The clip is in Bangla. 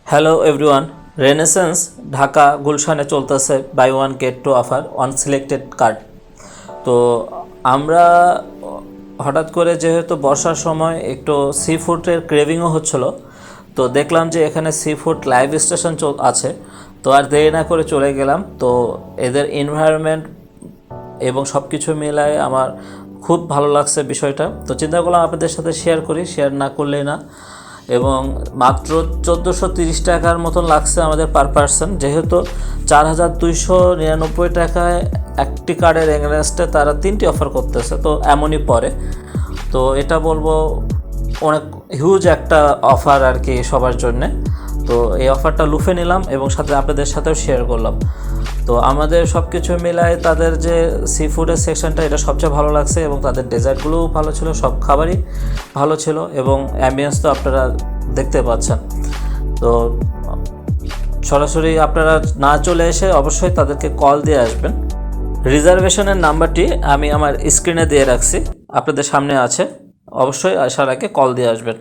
হ্যালো এভরিওয়ান, রেনেসেন্স ঢাকা গুলশানে চলতেছে buy one get two offer on selected card. তো আমরা হঠাৎ করে যেহেতু বর্ষার সময় একটু সি ফুডের ক্রেভিংও হচ্ছিলো, তো দেখলাম যে এখানে সি ফুড লাইভ স্টেশন আছে। তো আর দেরি না করে চলে গেলাম। তো এদের এনভায়রনমেন্ট এবং সব কিছু মিলায় আমার খুব ভালো লাগছে বিষয়টা। তো চিন্তা করলাম আপনাদের সাথে শেয়ার করি, শেয়ার না করলেই না। এবং মাত্র 1430 টাকার মতন লাগছে আমাদের পার পার্সন, যেহেতু 4299 টাকায় একটি কার্ডের এগেনস্টে তারা 3টি অফার করতেছে। তো এমনই পরে তো এটা বলবো অনেক হিউজ একটা অফার আর কি সবার জন্যে। তো এই অফারটা লুফে নিলাম এবং সাথে আপনাদের সাথেও শেয়ার করলাম। তো আমাদের সব কিছু মিলায় তাদের যে সি ফুডের সেকশনটা এটা সবচেয়ে ভালো লাগছে এবং তাদের ডেজার্টগুলোও ভালো ছিল, সব খাবারই ভালো ছিল এবং অ্যাম্বিয়েন্স তো আপনারা দেখতে পাচ্ছেন। তো সরাসরি আপনারা না চলে এসে অবশ্যই তাদেরকে কল দিয়ে আসবেন। রিজার্ভেশনের নাম্বারটি আমি আমার স্ক্রিনে দিয়ে রাখছি, আপনাদের সামনে আছে, অবশ্যই আসার আগে কল দিয়ে আসবেন।